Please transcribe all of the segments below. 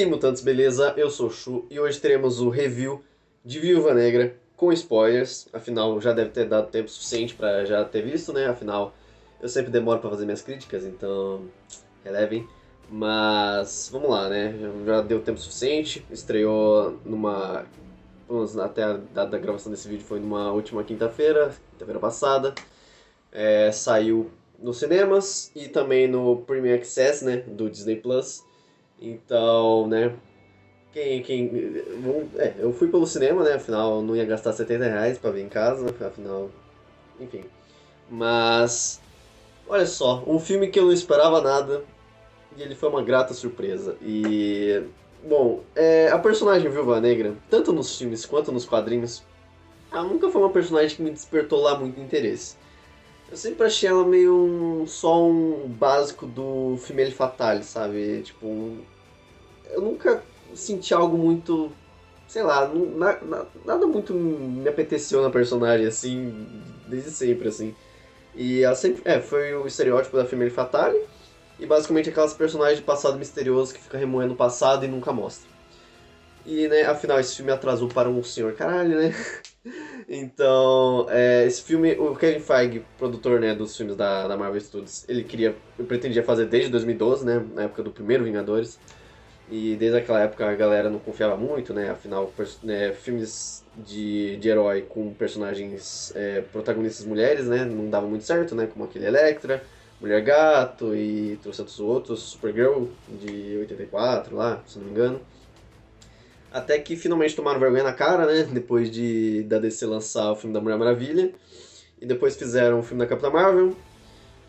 aí, mutantes, beleza? Eu sou o Shu e hoje teremos o review de Viúva Negra com spoilers. Afinal, já deve ter dado tempo suficiente pra já ter visto, né? Afinal, eu sempre demoro pra fazer minhas críticas, então relevem. Mas vamos lá, né? Já deu tempo suficiente. Estreou numa. Até a data da gravação desse vídeo foi numa última quinta-feira passada. Saiu nos cinemas e também no Premium Access, né? Do Disney Plus. Então, né? Eu fui pelo cinema, né? Afinal, eu não ia gastar R$ 70 pra ver em casa, afinal, enfim. Mas, olha só, um filme que eu não esperava nada e ele foi uma grata surpresa. Bom, a personagem Viúva Negra, tanto nos filmes quanto nos quadrinhos, ela nunca foi uma personagem que me despertou lá muito interesse. Eu sempre achei ela meio só um básico do Femme Fatale, sabe? Tipo, eu nunca senti algo muito, sei lá, nada muito me apeteceu na personagem, assim, desde sempre, assim. E ela sempre, foi o estereótipo da Femme Fatale, e basicamente aquelas personagens de passado misterioso que fica remoendo o passado e nunca mostra. E, né, afinal, esse filme atrasou para um senhor caralho, né? Então, esse filme, o Kevin Feige, produtor, né, dos filmes da Marvel Studios, ele pretendia fazer desde 2012, né, na época do primeiro Vingadores. E desde aquela época a galera não confiava muito, né? Afinal, filmes de herói com personagens protagonistas mulheres, né? Não dava muito certo, né? Como aquele Electra, Mulher Gato e trocentos outros, Supergirl de 84 lá, se não me engano. Até que finalmente tomaram vergonha na cara, né? Depois da DC lançar o filme da Mulher Maravilha. E depois fizeram o filme da Capitã Marvel,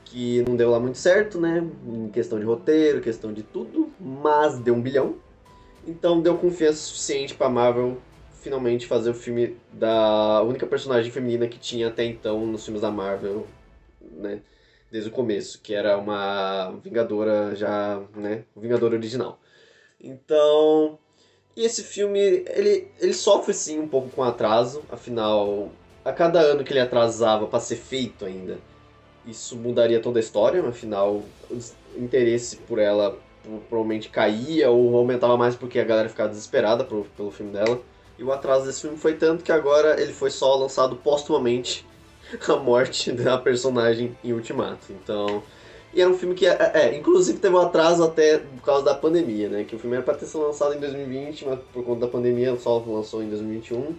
que não deu lá muito certo, né? Em questão de roteiro, questão de tudo, mas deu 1 bilhão. Então deu confiança suficiente pra Marvel finalmente fazer o filme da única personagem feminina que tinha até então nos filmes da Marvel, né? Desde o começo, que era uma Vingadora já, né? O Vingador original. Então, e esse filme, ele sofre sim um pouco com atraso, afinal, a cada ano que ele atrasava pra ser feito ainda, isso mudaria toda a história, afinal, o interesse por ela provavelmente caía ou aumentava mais porque a galera ficava desesperada pelo filme dela. E o atraso desse filme foi tanto que agora ele foi só lançado póstumamente a morte da personagem em Ultimato. Então. E era um filme que, inclusive teve um atraso até por causa da pandemia, né? Que o filme era pra ter sido lançado em 2020, mas por conta da pandemia só lançou em 2021.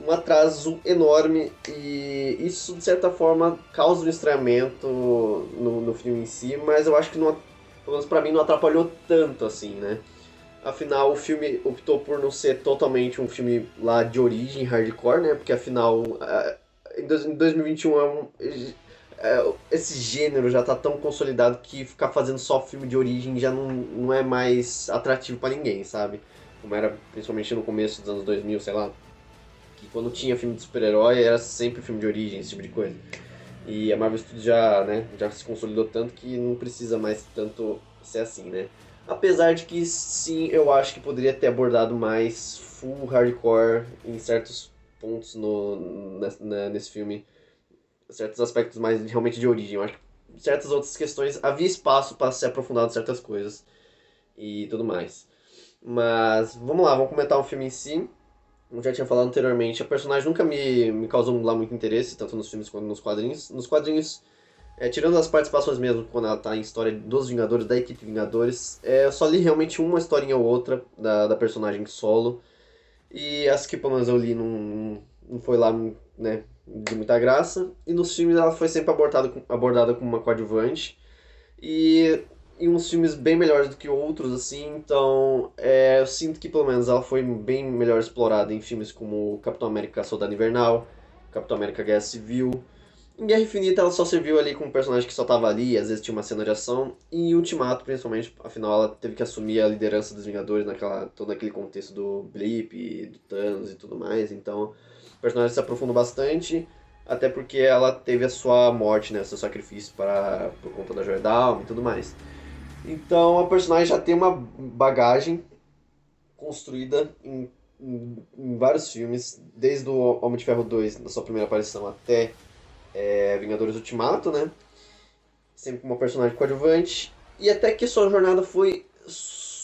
Um atraso enorme e isso de certa forma causa um estranhamento no filme em si, mas eu acho que não, pelo menos pra mim não atrapalhou tanto assim, né? Afinal, o filme optou por não ser totalmente um filme lá de origem hardcore, né? Porque afinal, em 2021 esse gênero já tá tão consolidado que ficar fazendo só filme de origem já não é mais atrativo pra ninguém, sabe? Como era principalmente no começo dos anos 2000, sei lá, que quando tinha filme de super-herói era sempre filme de origem, esse tipo de coisa. E a Marvel Studios já, né, já se consolidou tanto que não precisa mais tanto ser assim, né? Apesar de que sim, eu acho que poderia ter abordado mais full hardcore em certos pontos nesse filme, certos aspectos mais realmente de origem. Eu acho que certas outras questões havia espaço para ser aprofundado em certas coisas e tudo mais. Mas vamos lá, vamos comentar o filme em si. Como eu já tinha falado anteriormente, a personagem nunca me causou lá muito interesse, tanto nos filmes quanto nos quadrinhos. Nos quadrinhos, tirando as participações mesmo, quando ela tá em história dos Vingadores, da equipe Vingadores, eu só li realmente uma historinha ou outra da personagem solo. E as que pelo menos eu li não foi lá, né, de muita graça. E nos filmes ela foi sempre abordada como uma coadjuvante. E em uns filmes bem melhores do que outros, assim, então eu sinto que pelo menos ela foi bem melhor explorada em filmes como Capitão América Soldado Invernal, Capitão América Guerra Civil. Em Guerra Infinita ela só serviu ali como um personagem que só tava ali, às vezes tinha uma cena de ação, e em Ultimato, principalmente, afinal ela teve que assumir a liderança dos Vingadores todo aquele contexto do Blip, do Thanos e tudo mais, então o personagem se aprofundou bastante, até porque ela teve a sua morte, né, seu sacrifício por conta da Joia da Alma e tudo mais. Então a personagem já tem uma bagagem construída em vários filmes, desde o Homem de Ferro 2, na sua primeira aparição, até Vingadores Ultimato, né? Sempre como uma personagem coadjuvante. E até que sua jornada foi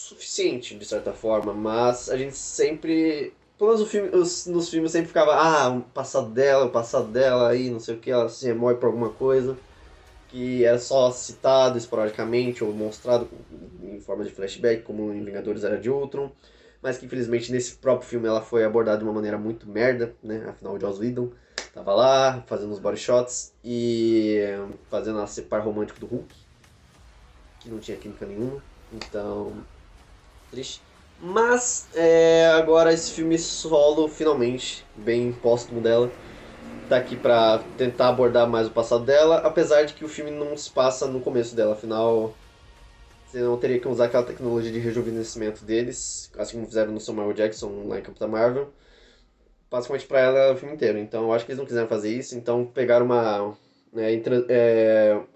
suficiente, de certa forma, mas a gente sempre... Pelo menos nos filmes sempre ficava, o passado dela, aí não sei o que, ela se remói por alguma coisa, que era só citado esporadicamente ou mostrado em forma de flashback, como em Vingadores Era de Ultron, mas que infelizmente nesse próprio filme ela foi abordada de uma maneira muito merda, né? Afinal, o Joss Whedon tava lá fazendo os body shots e fazendo a ser par romântico do Hulk, que não tinha química nenhuma, então triste. Mas agora esse filme solo, finalmente, bem póstumo dela, tá aqui pra tentar abordar mais o passado dela, apesar de que o filme não se passa no começo dela, afinal você não teria que usar aquela tecnologia de rejuvenescimento deles, assim como fizeram no Samuel Jackson lá em Capitã Marvel, basicamente pra ela o filme inteiro. Então eu acho que eles não quiseram fazer isso, então pegaram uma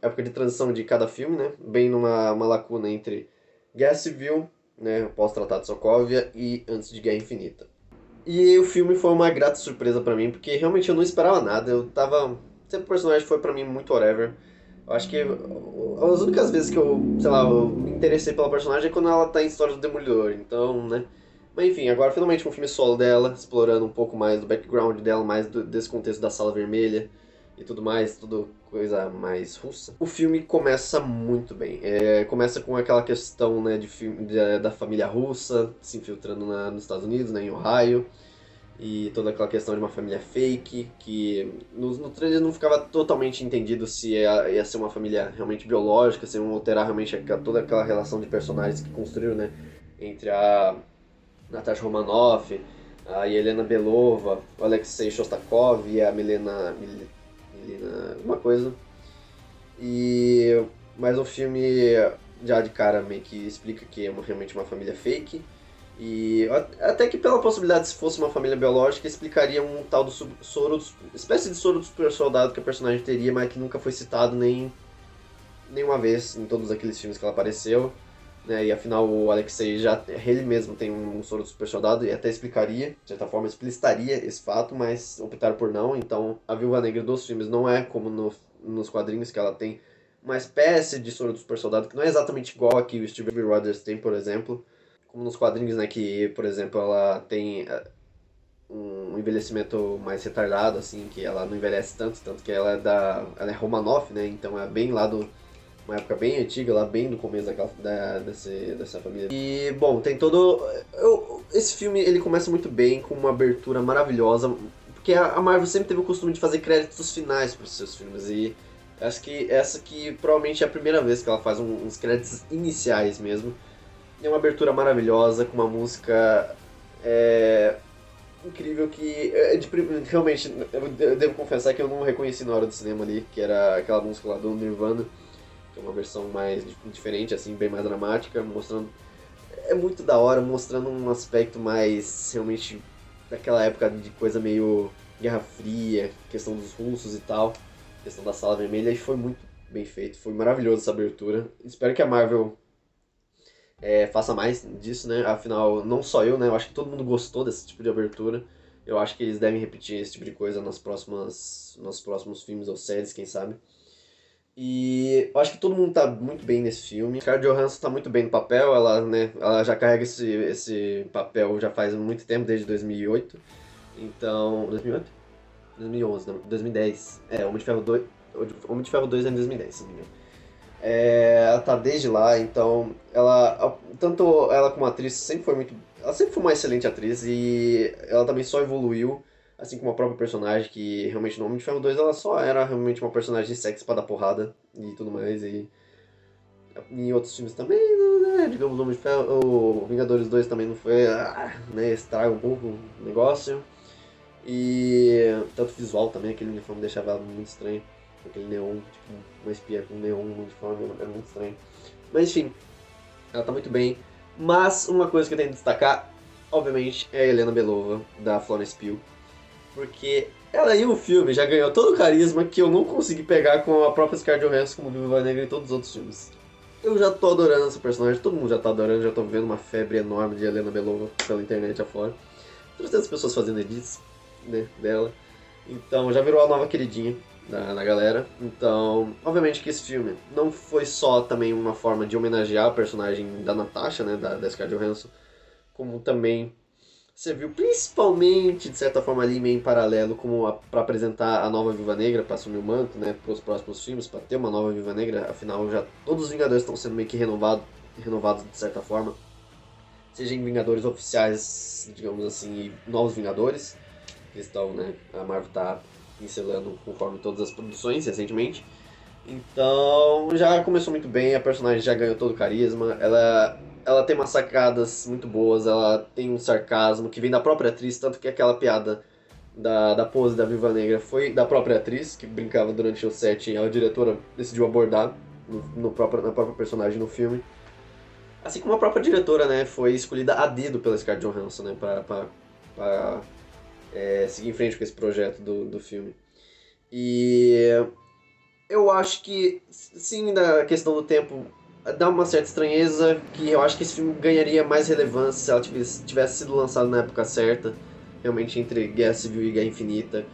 época de transição de cada filme, né, bem numa uma lacuna entre Guerra Civil, né, pós-Tratado de Sokovia e Antes de Guerra Infinita. E o filme foi uma grata surpresa pra mim, porque realmente eu não esperava nada. Eu tava. Sempre o personagem foi pra mim muito whatever. Eu acho que as únicas vezes que eu me interessei pela personagem é quando ela tá em História do Demolidor. Então, né. Mas enfim, agora finalmente um filme solo dela, explorando um pouco mais do background dela, mais desse contexto da Sala Vermelha e tudo mais, tudo coisa mais russa. O filme começa muito bem. Começa com aquela questão, né, da família russa se infiltrando nos Estados Unidos, né, em Ohio. E toda aquela questão de uma família fake, que no trailer não ficava totalmente entendido se ia ser uma família realmente biológica, se iam alterar realmente toda aquela relação de personagens que construíram, né, entre a Natasha Romanoff, a Yelena Belova, o Alexei Shostakov e a Milena alguma coisa. E mais um filme já de cara meio que explica que é realmente uma família fake. E até que pela possibilidade, se fosse uma família biológica, explicaria um tal do espécie de soro do super soldado que a personagem teria, mas que nunca foi citado nenhuma vez em todos aqueles filmes que ela apareceu. Né? E afinal o Alexei ele mesmo tem um soro do super soldado e até explicaria, de certa forma explicitaria esse fato, mas optaram por não. Então a Viúva Negra dos filmes não é como nos quadrinhos, que ela tem uma espécie de soro do super soldado que não é exatamente igual a que o Steve Rogers tem, por exemplo. Como nos quadrinhos, né, que, por exemplo, ela tem um envelhecimento mais retardado, assim, que ela não envelhece tanto que ela é Romanoff, né, então é bem lá uma época bem antiga, lá bem no começo dessa família. E, bom, tem todo... esse filme, ele começa muito bem, com uma abertura maravilhosa, porque a Marvel sempre teve o costume de fazer créditos finais para os seus filmes, e acho que essa aqui provavelmente é a primeira vez que ela faz uns créditos iniciais mesmo. É uma abertura maravilhosa, com uma música incrível que... realmente, eu devo confessar que eu não reconheci na hora do cinema ali, que era aquela música lá do Nirvana, que é uma versão mais diferente, assim, bem mais dramática, mostrando... É muito da hora, mostrando um aspecto mais, realmente, daquela época de coisa meio Guerra Fria, questão dos russos e tal, questão da Sala Vermelha, e foi muito bem feito, foi maravilhoso essa abertura. Espero que a Marvel faça mais disso, né? Afinal, não só eu, né? Eu acho que todo mundo gostou desse tipo de abertura. Eu acho que eles devem repetir esse tipo de coisa nos próximos filmes ou séries, quem sabe. E eu acho que todo mundo tá muito bem nesse filme. Scarlett Johansson tá muito bem no papel, ela, né, ela já carrega esse papel já faz muito tempo, desde 2008. Então, 2008? 2011, não, 2010. Homem de Ferro 2, Homem de Ferro 2 é em 2010, se não me engano. Ela tá desde lá, então tanto ela como atriz sempre foi muito, ela sempre foi uma excelente atriz e ela também só evoluiu, assim como a própria personagem, que realmente no Homem de Ferro 2 ela só era realmente uma personagem de sexo pra dar porrada e tudo mais, e em outros filmes também, né, digamos, o Homem de Ferro, o Vingadores 2 também não foi, né, estraga um pouco o negócio, e tanto visual também, aquele uniforme deixava ela muito estranho. Aquele neon, tipo, uma espia com neon no uniforme, é muito estranho. Mas enfim, ela tá muito bem. Mas uma coisa que eu tenho que destacar, obviamente, é a Helena Belova, da Florence Pugh. Porque ela em um filme já ganhou todo o carisma que eu não consegui pegar com a própria Scarlett Johansson como Viúva Negra em todos os outros filmes. Eu já tô adorando essa personagem, todo mundo já tá adorando, já tô vendo uma febre enorme de Helena Belova pela internet afora. Tem tantas pessoas fazendo edits, né, dela. Então já virou a nova queridinha. da galera. Então, obviamente que esse filme não foi só também uma forma de homenagear a personagem da Natasha, né, da Scarlett Johansson, como também serviu principalmente, de certa forma, ali meio em paralelo, como para apresentar a nova Viúva Negra, para assumir o manto, né, para os próximos filmes, para ter uma nova Viúva Negra. Afinal, já todos os Vingadores estão sendo meio que renovados de certa forma, seja em Vingadores oficiais, digamos assim, e novos Vingadores, que estão, né, a Marvel está pincelando conforme todas as produções recentemente. Então já começou muito bem, a personagem já ganhou todo o carisma, ela tem umas sacadas muito boas, ela tem um sarcasmo que vem da própria atriz, tanto que aquela piada da pose da Viúva Negra foi da própria atriz, que brincava durante o set e a diretora decidiu abordar na própria personagem no filme. Assim como a própria diretora, né, foi escolhida a dedo pela Scarlett Johansson, né, pra seguir em frente com esse projeto do filme. E eu acho que, sim, da questão do tempo, dá uma certa estranheza que eu acho que esse filme ganharia mais relevância se ela tivesse sido lançado na época certa, realmente entre Guerra Civil e Guerra Infinita.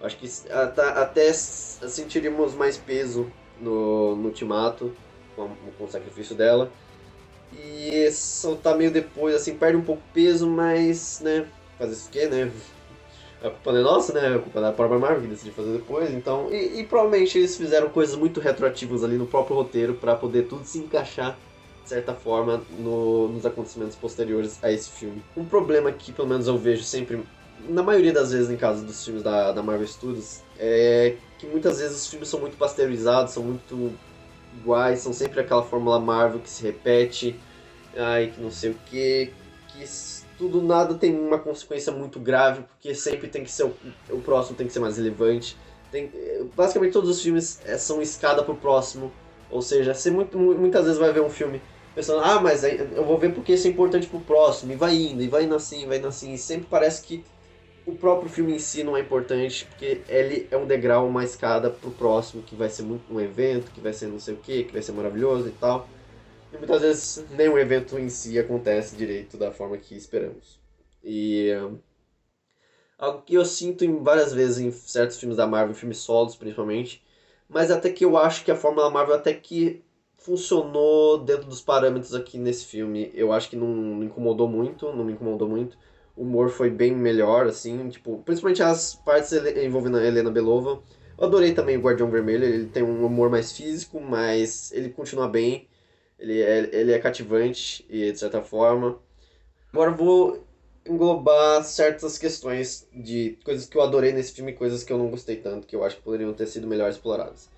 Acho que até sentiríamos mais peso no Ultimato, com o sacrifício dela. E soltar meio depois, assim, perde um pouco peso, mas, né, fazer isso o quê, né? A culpa não é nossa, né? A culpa é da própria Marvel que decidiu fazer depois, então... E provavelmente eles fizeram coisas muito retroativas ali no próprio roteiro para poder tudo se encaixar, de certa forma, nos acontecimentos posteriores a esse filme. Um problema que, pelo menos, eu vejo sempre, na maioria das vezes em caso dos filmes da Marvel Studios, é que muitas vezes os filmes são muito pasteurizados, são muito iguais, são sempre aquela fórmula Marvel que se repete, ai, que não sei o que tudo nada tem uma consequência muito grave, porque sempre tem que ser o próximo tem que ser mais relevante. Basicamente todos os filmes são escada pro próximo, ou seja, você muitas vezes vai ver um filme pensando, ah, mas eu vou ver porque isso é importante pro próximo, e vai indo assim, e sempre parece que o próprio filme em si não é importante, porque ele é um degrau, uma escada pro próximo, que vai ser muito um evento, que vai ser não sei o que vai ser maravilhoso e tal. E muitas vezes nem o evento em si acontece direito da forma que esperamos. E algo que eu sinto em várias vezes em certos filmes da Marvel, filmes solos principalmente, mas até que eu acho que a Fórmula Marvel até que funcionou dentro dos parâmetros aqui nesse filme. Eu acho que não incomodou muito, não me incomodou muito. O humor foi bem melhor, assim, tipo, principalmente as partes envolvendo a Helena Belova. Eu adorei também o Guardião Vermelho, ele tem um humor mais físico, mas ele continua bem. Ele é cativante, e de certa forma. Agora eu vou englobar certas questões de coisas que eu adorei nesse filme e coisas que eu não gostei tanto, que eu acho que poderiam ter sido melhor exploradas.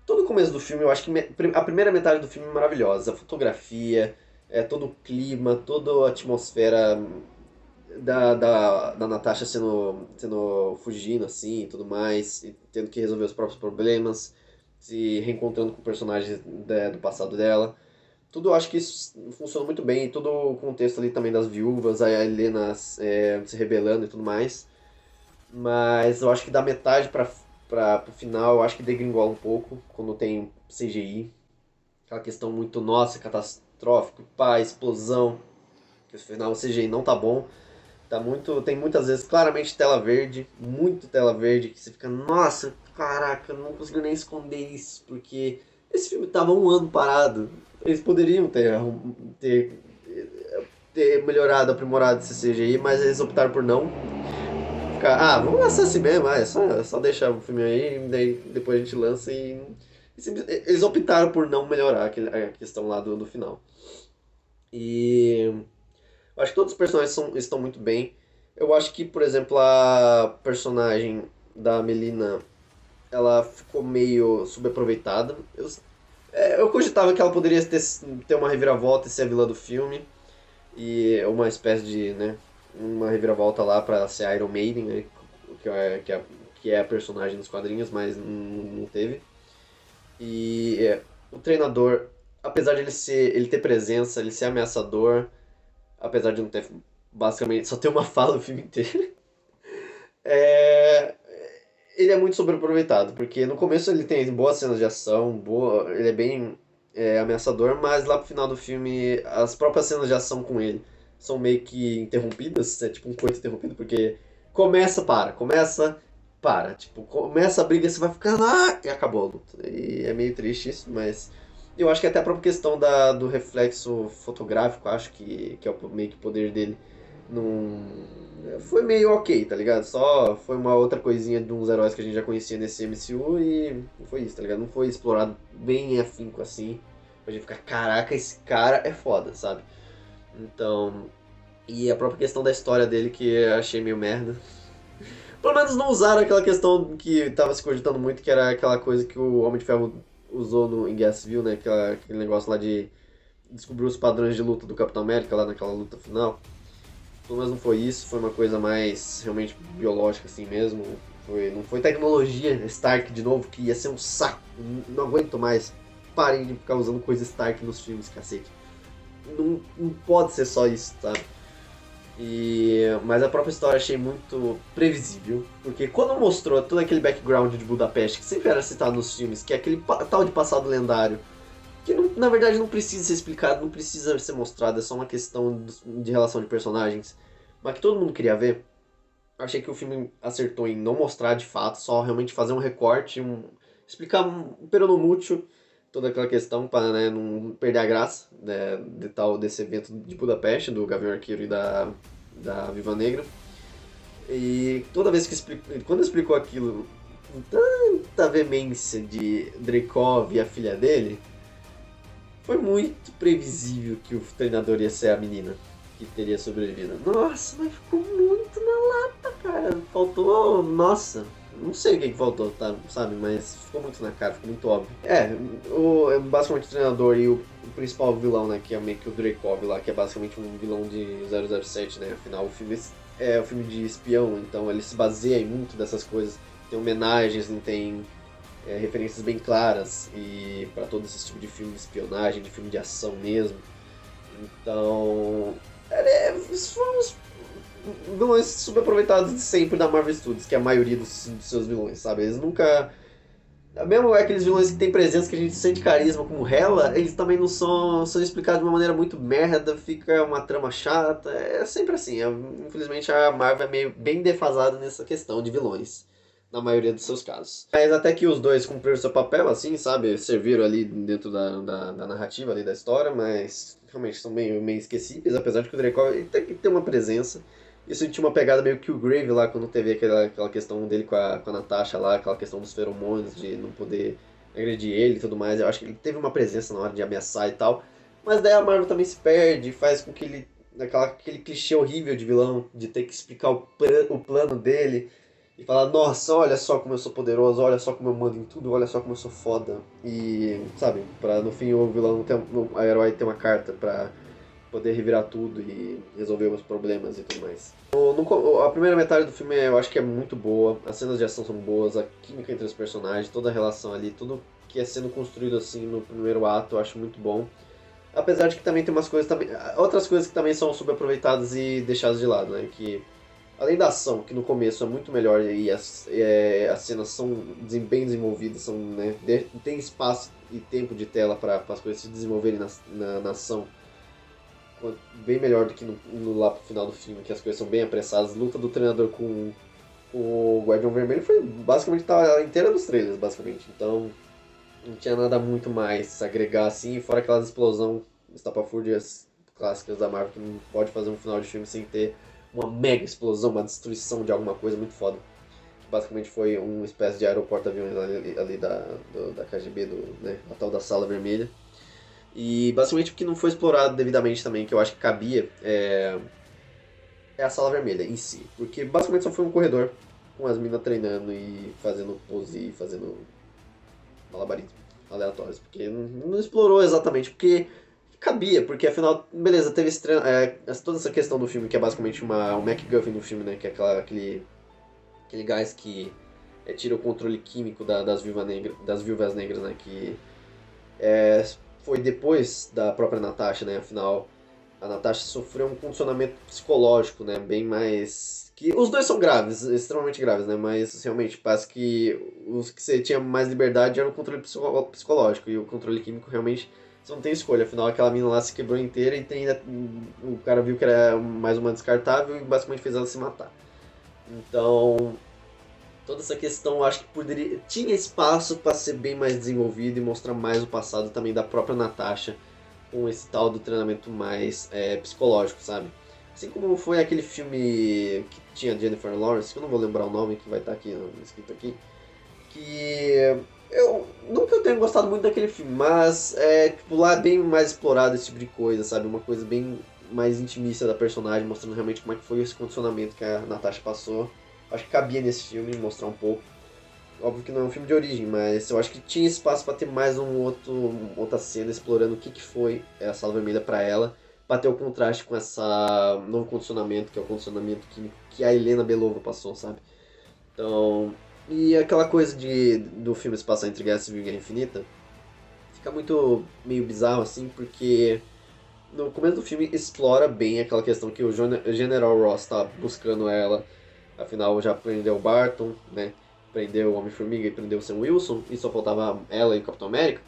Todo o começo do filme, eu acho que a primeira metade do filme é maravilhosa. A fotografia, todo o clima, toda a atmosfera da Natasha sendo fugindo, assim, e tudo mais, e tendo que resolver os próprios problemas, se reencontrando com personagens do passado dela. Tudo eu acho que isso funciona muito bem, e todo o contexto ali também das viúvas, a Helena se rebelando e tudo mais. Mas eu acho que da metade pro final, eu acho que degringola um pouco, quando tem CGI. Aquela questão muito, nossa, catastrófico, pá, explosão. Que no final o CGI não tá bom. Tem muitas vezes claramente tela verde, muito tela verde, que você fica, nossa, caraca, não consigo nem esconder isso, porque esse filme tava um ano parado. Eles poderiam ter, ter melhorado, aprimorado esse CGI, mas eles optaram por não. Vamos lançar assim mesmo, só deixar o filme aí, e daí depois a gente lança eles optaram por não melhorar a questão lá do final. E eu acho que todos os personagens estão muito bem. Eu acho que, por exemplo, a personagem da Melina, ela ficou meio subaproveitada. Eu cogitava que ela poderia ter uma reviravolta e ser a vilã do filme. E uma espécie de, né, uma reviravolta lá pra ser Iron Maiden, né, que é a personagem dos quadrinhos, mas não teve. E o treinador, apesar de ele ter presença, ele ser ameaçador, apesar de não ter basicamente só ter uma fala o filme inteiro, é, ele é muito sobreaproveitado, porque no começo ele tem boas cenas de ação, ele é bem ameaçador, mas lá pro final do filme as próprias cenas de ação com ele são meio que interrompidas, é tipo um coito interrompido, porque começa, para. Tipo, começa a briga, você vai ficar e acabou a luta. E é meio triste isso, mas eu acho que até a própria questão do reflexo fotográfico, acho que é o meio que poder dele, não foi meio ok, tá ligado? Só foi uma outra coisinha de uns heróis que a gente já conhecia nesse MCU e foi isso, tá ligado? Não foi explorado bem afinco assim, pra gente ficar, caraca, esse cara é foda, sabe? Então, e a própria questão da história dele que eu achei meio merda. Pelo menos não usaram aquela questão que tava se cogitando muito, que era aquela coisa que o Homem de Ferro usou em Guerra Civil, né? Aquele negócio lá de descobrir os padrões de luta do Capitão América lá naquela luta final. Pelo menos não foi isso, foi uma coisa mais realmente biológica assim mesmo. Não foi tecnologia Stark de novo, que ia ser um saco. Não aguento mais. Parem de ficar usando coisa Stark nos filmes, cacete. Não pode ser só isso, sabe? Mas a própria história eu achei muito previsível, porque quando mostrou todo aquele background de Budapeste, que sempre era citado nos filmes, que é aquele tal de passado lendário, que na verdade não precisa ser explicado, não precisa ser mostrado, é só uma questão de relação de personagens, mas que todo mundo queria ver, eu achei que o filme acertou em não mostrar de fato, só realmente fazer um recorte, explicar um peronomútil, toda aquela questão para, né, não perder a graça, né, desse evento de Budapeste, do Gavião Arqueiro e da Viva Negra. E toda vez quando explicou aquilo com tanta veemência de Dreykov e a filha dele, foi muito previsível que o treinador ia ser a menina que teria sobrevivido. Nossa, mas ficou muito na lata, cara. Faltou. Nossa, não sei o que faltou, tá, sabe? Mas ficou muito na cara, ficou muito óbvio. Basicamente o treinador e o principal vilão, né? Que é meio que o Dreykov lá, que é basicamente um vilão de 007, né? Afinal, o filme é um filme de espião, então ele se baseia em muito dessas coisas. Tem homenagens, tem referências bem claras e para todo esse tipo de filme de espionagem, de filme de ação mesmo. Então, foram os vilões subaproveitados de sempre da Marvel Studios, que é a maioria dos seus vilões, sabe? Eles nunca. Mesmo aqueles vilões que tem presença, que a gente sente carisma, como Hela, eles também não são explicados de uma maneira muito merda, fica uma trama chata, é sempre assim. Infelizmente a Marvel é meio bem defasada nessa questão de vilões, na maioria dos seus casos. Mas até que os dois cumpriram seu papel, assim, sabe? Serviram ali dentro da narrativa ali da história, mas realmente são meio esquecíveis, apesar de que o Dreykov tem que ter uma presença. Isso tinha uma pegada meio que o Grave lá, quando teve aquela questão dele com a Natasha lá, aquela questão dos feromônios, de não poder agredir ele e tudo mais. Eu acho que ele teve uma presença na hora de ameaçar e tal. Mas daí a Marvel também se perde, faz com que ele. Aquele clichê horrível de vilão, de ter que explicar o plano dele e falar: nossa, olha só como eu sou poderoso, olha só como eu mando em tudo, olha só como eu sou foda. E, sabe, pra no fim o vilão, o herói ter uma carta pra poder revirar tudo e resolver os problemas e tudo mais. A primeira metade do filme eu acho que é muito boa, as cenas de ação são boas, a química entre os personagens, toda a relação ali, tudo que é sendo construído assim no primeiro ato eu acho muito bom. Apesar de que também tem umas coisas também, outras coisas que também são subaproveitadas e deixadas de lado, né? Que além da ação, que no começo é muito melhor e as cenas são bem desenvolvidas, são, né, tem espaço e tempo de tela para as coisas se desenvolverem na ação bem melhor do que lá pro final do filme, que as coisas são bem apressadas. A luta do treinador com o Guardião Vermelho foi basicamente tá inteira nos trailers, basicamente. Então não tinha nada muito mais a agregar assim, fora aquelas explosão estapafúrdias clássicas da Marvel, que não pode fazer um final de filme sem ter uma mega explosão, uma destruição de alguma coisa muito foda. Que basicamente foi uma espécie de aeroporto-aviões ali da KGB, né, a tal da Sala Vermelha. E basicamente o que não foi explorado devidamente também, que eu acho que cabia, é a Sala Vermelha em si. Porque basicamente só foi um corredor com as minas treinando e fazendo pose e fazendo malabarismo aleatórios. Porque não explorou exatamente, porque cabia, porque afinal, beleza, teve toda essa questão do filme, que é basicamente um MacGuffin no filme, né? Que é aquele gás que tira o controle químico das viúvas negras, né? Que foi depois da própria Natasha, né? Afinal, a Natasha sofreu um condicionamento psicológico, né? Bem mais... que os dois são graves, extremamente graves, né? Mas realmente parece que os que você tinha mais liberdade era o controle psicológico e o controle químico realmente você não tem escolha. Afinal, aquela mina lá se quebrou inteira e o cara viu que era mais uma descartável e basicamente fez ela se matar. Então, Toda essa questão eu acho que poderia tinha espaço para ser bem mais desenvolvido e mostrar mais o passado também da própria Natasha com esse tal do treinamento mais psicológico, sabe? Assim como foi aquele filme que tinha Jennifer Lawrence, que eu não vou lembrar o nome, que vai estar aqui escrito aqui, que eu nunca tenho gostado muito daquele filme, mas tipo, lá é bem mais explorado esse tipo de coisa, sabe? Uma coisa bem mais intimista da personagem, mostrando realmente como é que foi esse condicionamento que a Natasha passou. Acho que cabia nesse filme mostrar um pouco. Óbvio que não é um filme de origem, mas eu acho que tinha espaço para ter mais outra cena explorando o que, que foi a Sala Vermelha para ela, para ter o contraste com essa novo condicionamento, que é o condicionamento que a Helena Belova passou, sabe? Então, e aquela coisa do filme se passar entre Guerra Civil e Guerra Infinita, fica muito meio bizarro assim, porque no começo do filme explora bem aquela questão que o General Ross tá buscando ela, afinal já prendeu o Barton, né? Prendeu o Homem-Formiga e prendeu o Sam Wilson, e só faltava ela e o Capitão América.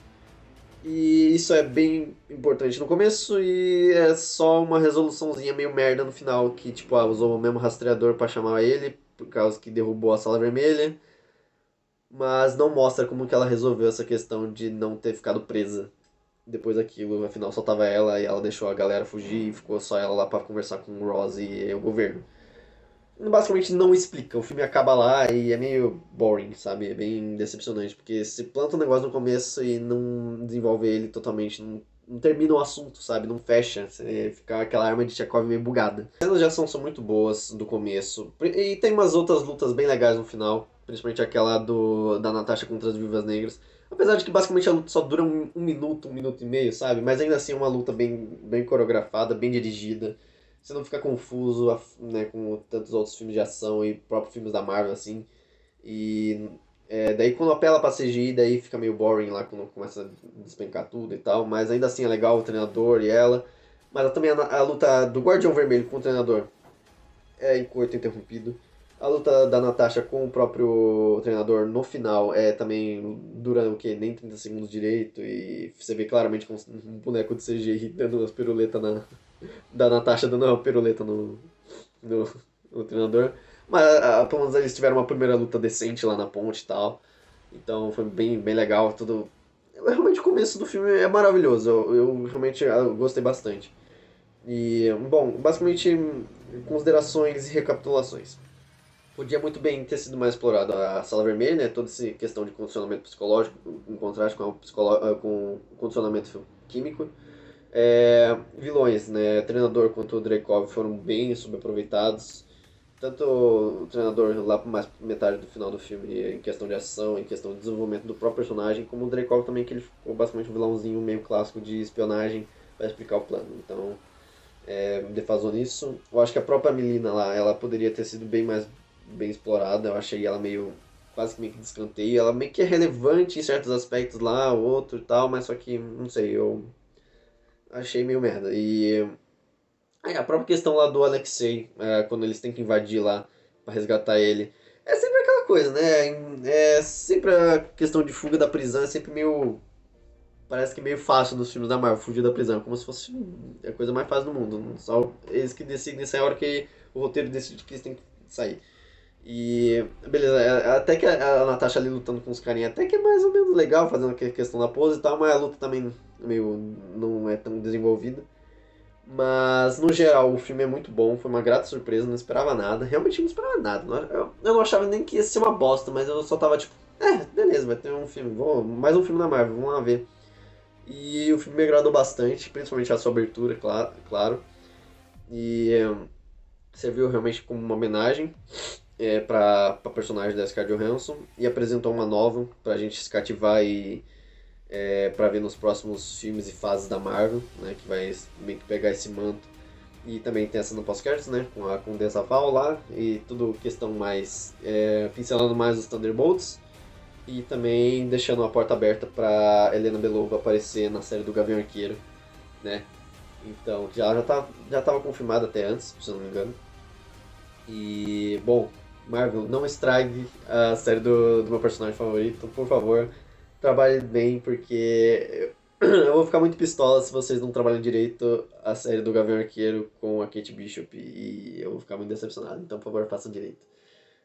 E isso é bem importante no começo e é só uma resoluçãozinha meio merda no final, que tipo, usou o mesmo rastreador pra chamar ele, por causa que derrubou a Sala Vermelha, mas não mostra como que ela resolveu essa questão de não ter ficado presa depois daquilo. Afinal, só tava ela e ela deixou a galera fugir e ficou só ela lá pra conversar com o Ross e o governo. Basicamente não explica, o filme acaba lá e é meio boring, sabe? É bem decepcionante, porque se planta um negócio no começo e não desenvolve ele totalmente, não termina o assunto, sabe? Não fecha, você fica aquela arma de Chekhov meio bugada. As cenas de ação são muito boas do começo, e tem umas outras lutas bem legais no final, principalmente aquela da Natasha contra as Viúvas Negras. Apesar de que basicamente a luta só dura um minuto e meio, sabe? Mas ainda assim é uma luta bem coreografada, bem dirigida. Você não fica confuso, né, com tantos outros filmes de ação e próprios filmes da Marvel, assim. E daí quando apela pra CGI, daí fica meio boring lá, quando começa a despencar tudo e tal. Mas ainda assim é legal o treinador e ela. Mas também a luta do Guardião Vermelho com o treinador em coito interrompido. A luta da Natasha com o próprio treinador no final também dura o quê? Nem 30 segundos direito. E você vê claramente com um boneco de CGI dando umas piruletas da Natasha dando uma piruleta no, no treinador. Mas pelo menos eles tiveram uma primeira luta decente lá na ponte e tal. Então foi bem legal. Tudo. Realmente o começo do filme é maravilhoso. Eu realmente gostei bastante. E, bom, basicamente considerações e recapitulações. Podia muito bem ter sido mais explorado a Sala Vermelha, né? Toda essa questão de condicionamento psicológico, em contraste com o condicionamento químico. Vilões, né? Treinador quanto o Dreykov foram bem subaproveitados. Tanto o treinador lá por mais metade do final do filme, em questão de ação, em questão de desenvolvimento do próprio personagem, como o Dreykov também, que ele ficou basicamente um vilãozinho meio clássico de espionagem para explicar o plano. Então, defasou nisso. Eu acho que a própria Melina lá, ela poderia ter sido bem explorada. Eu achei ela meio quase que meio que de escanteio. Ela meio que é relevante em certos aspectos lá, outro e tal, mas só que, não sei, eu achei meio merda. E a própria questão lá do Alexei, quando eles têm que invadir lá pra resgatar ele. É sempre aquela coisa, né? É sempre a questão de fuga da prisão, é sempre meio. Parece que meio fácil nos filmes da Marvel, fugir da prisão, como se fosse a coisa mais fácil do mundo. Só eles que decidem sair a hora que o roteiro decide que eles têm que sair. E beleza, até que a Natasha ali lutando com os carinha, até que é mais ou menos legal, fazendo a questão da pose e tal, mas a luta também meio não é tão desenvolvida. Mas, no geral, o filme é muito bom, foi uma grata surpresa, não esperava nada, realmente não esperava nada. Eu não achava nem que ia ser uma bosta, mas eu só tava tipo, beleza, vai ter um filme, mais um filme da Marvel, vamos lá ver. E o filme me agradou bastante, principalmente a sua abertura, claro. E serviu realmente como uma homenagem pra personagem da Scarlett Johansson e apresentou uma nova pra gente se cativar e para ver nos próximos filmes e fases da Marvel, né, que vai meio que pegar esse manto. E também tem essa no pós-créditos, né, com a Condessa Val lá, e tudo questão mais, pincelando mais os Thunderbolts, e também deixando a porta aberta para Helena Belova aparecer na série do Gavião Arqueiro, né. Então, já estava confirmado até antes, se eu não me engano. E, bom, Marvel, não estrague a série do meu personagem favorito, por favor. Trabalhe bem, porque eu vou ficar muito pistola se vocês não trabalham direito a série do Gavião Arqueiro com a Kate Bishop e eu vou ficar muito decepcionado. Então, por favor, façam direito.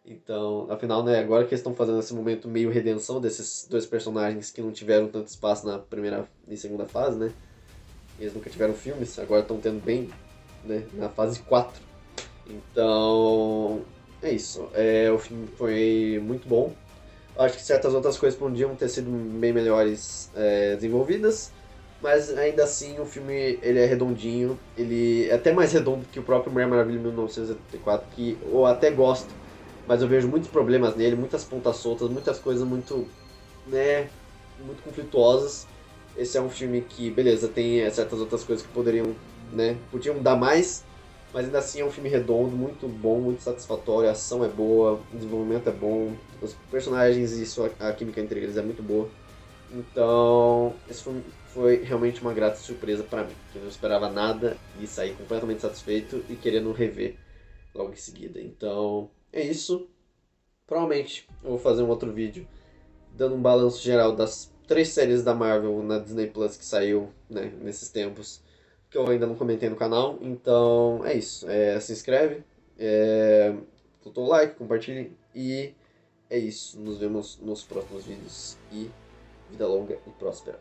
Então, afinal, né, agora que eles estão fazendo esse momento meio redenção desses dois personagens que não tiveram tanto espaço na primeira e segunda fase, né? Eles nunca tiveram filmes, agora estão tendo bem, né, na fase 4. Então, é isso. O filme foi muito bom. Acho que certas outras coisas podiam ter sido bem melhores desenvolvidas, mas ainda assim o filme ele é redondinho, ele é até mais redondo que o próprio Mulher Maravilha 1984, que eu até gosto, mas eu vejo muitos problemas nele, muitas pontas soltas, muitas coisas muito, né, muito conflituosas. Esse é um filme que, beleza, tem certas outras coisas que poderiam, né, podiam dar mais, mas ainda assim é um filme redondo, muito bom, muito satisfatório, a ação é boa, o desenvolvimento é bom, os personagens e a química entre eles é muito boa. Então, esse foi realmente uma grata surpresa pra mim, que eu não esperava nada e saí completamente satisfeito e querendo rever logo em seguida. Então, é isso. Provavelmente eu vou fazer um outro vídeo dando um balanço geral das 3 séries da Marvel na Disney Plus que saiu, né, nesses tempos, que eu ainda não comentei no canal. Então é isso. Se inscreve, botou o like, compartilhe e é isso. Nos vemos nos próximos vídeos e vida longa e próspera.